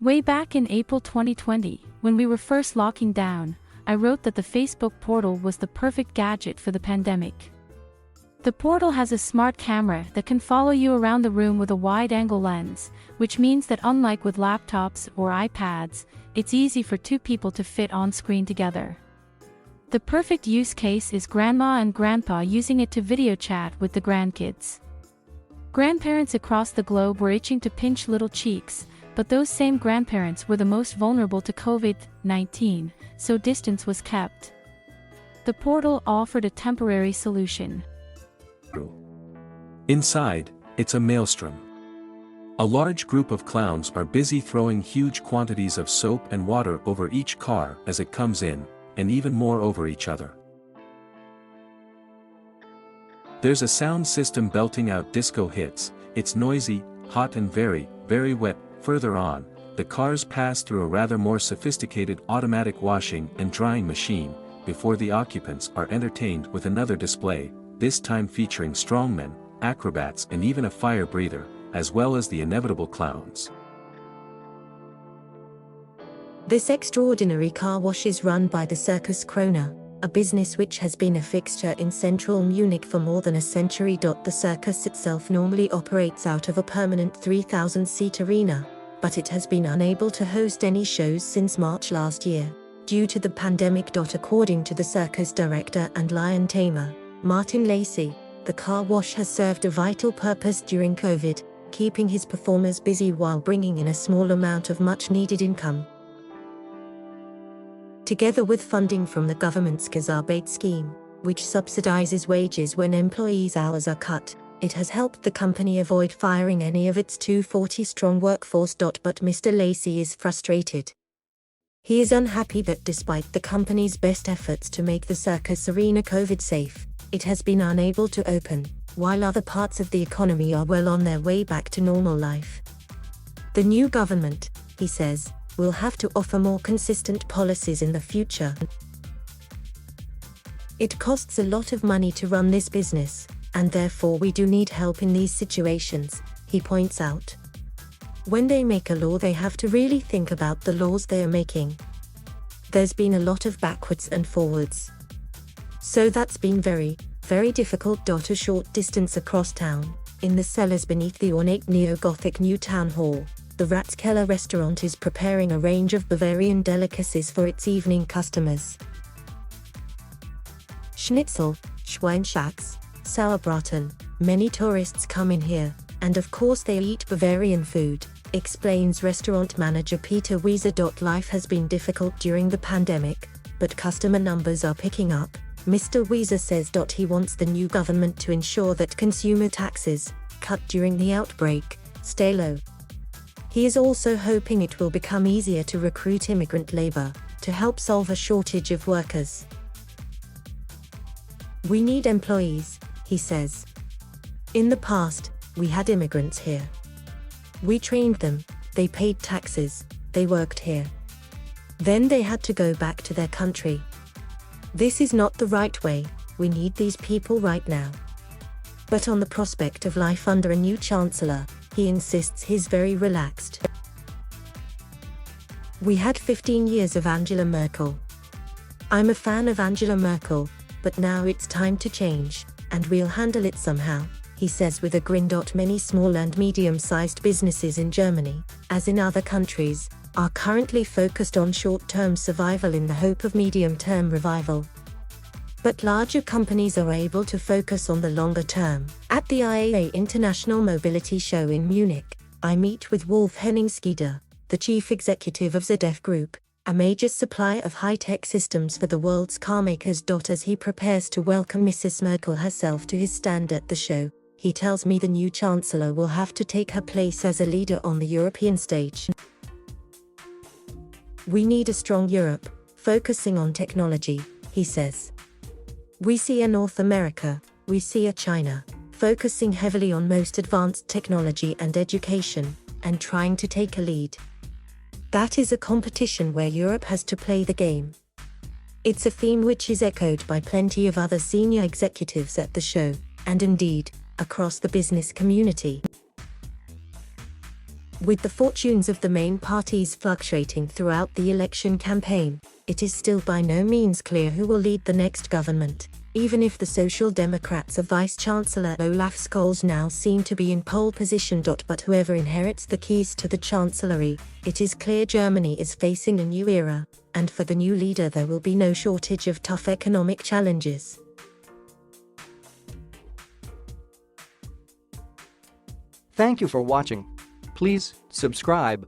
Way back in April 2020, when we were first locking down, I wrote that the Facebook portal was the perfect gadget for the pandemic. The portal has a smart camera that can follow you around the room with a wide-angle lens, which means that unlike with laptops or iPads, it's easy for two people to fit on screen together. The perfect use case is grandma and grandpa using it to video chat with the grandkids. Grandparents across the globe were itching to pinch little cheeks, but those same grandparents were the most vulnerable to COVID-19, so distance was kept. The portal offered a temporary solution. Inside, it's a maelstrom. A large group of clowns are busy throwing huge quantities of soap and water over each car as it comes in, and even more over each other. There's a sound system belting out disco hits. It's noisy, hot and very, very wet. Further on, the cars pass through a rather more sophisticated automatic washing and drying machine, before the occupants are entertained with another display, this time featuring strongmen, acrobats and even a fire breather, as well as the inevitable clowns. This extraordinary car wash is run by the Circus Krone, a business which has been a fixture in central Munich for more than a century. The circus itself normally operates out of a permanent 3,000-seat arena, but it has been unable to host any shows since March last year, due to the pandemic. According to the circus director and lion tamer, Martin Lacey, the car wash has served a vital purpose during COVID, keeping his performers busy while bringing in a small amount of much-needed income. Together with funding from the government's Kurzarbeit scheme, which subsidizes wages when employees' hours are cut, it has helped the company avoid firing any of its 240-strong workforce. But Mr. Lacey is frustrated. He is unhappy that despite the company's best efforts to make the circus arena COVID-safe, it has been unable to open, while other parts of the economy are well on their way back to normal life. The new government, he says, will have to offer more consistent policies in the future. It costs a lot of money to run this business, and therefore we do need help in these situations, he points out. When they make a law, they have to really think about the laws they are making. There's been a lot of backwards and forwards. So that's been very, very difficult. A short distance across town, in the cellars beneath the ornate neo-Gothic new town hall, the Ratskeller restaurant is preparing a range of Bavarian delicacies for its evening customers. Schnitzel, Schweinshax, Sauerbraten, many tourists come in here, and of course they eat Bavarian food, explains restaurant manager Peter Wieser. Life has been difficult during the pandemic, but customer numbers are picking up, Mr. Wieser says. He wants the new government to ensure that consumer taxes, cut during the outbreak, stay low. He is also hoping it will become easier to recruit immigrant labor, to help solve a shortage of workers. We need employees, he says. In the past, we had immigrants here. We trained them, they paid taxes, they worked here. Then they had to go back to their country. This is not the right way, we need these people right now. But on the prospect of life under a new chancellor, he insists he's very relaxed. We had 15 years of Angela Merkel. I'm a fan of Angela Merkel, but now it's time to change, and we'll handle it somehow, he says with a grin. Many small and medium-sized businesses in Germany, as in other countries, are currently focused on short-term survival in the hope of medium-term revival. But larger companies are able to focus on the longer term. At the IAA International Mobility Show in Munich, I meet with Wolf Henningskieder, the chief executive of ZF Group, a major supplier of high-tech systems for the world's carmakers. As he prepares to welcome Mrs. Merkel herself to his stand at the show, he tells me the new chancellor will have to take her place as a leader on the European stage. We need a strong Europe, focusing on technology, he says. We see a North America, we see a China, focusing heavily on most advanced technology and education, and trying to take a lead. That is a competition where Europe has to play the game. It's a theme which is echoed by plenty of other senior executives at the show, and indeed, across the business community. With the fortunes of the main parties fluctuating throughout the election campaign, it is still by no means clear who will lead the next government, even if the Social Democrats of Vice-Chancellor Olaf Scholz now seem to be in pole position. But whoever inherits the keys to the chancellery, it is clear Germany is facing a new era, and for the new leader there will be no shortage of tough economic challenges. Thank you for watching. Please subscribe.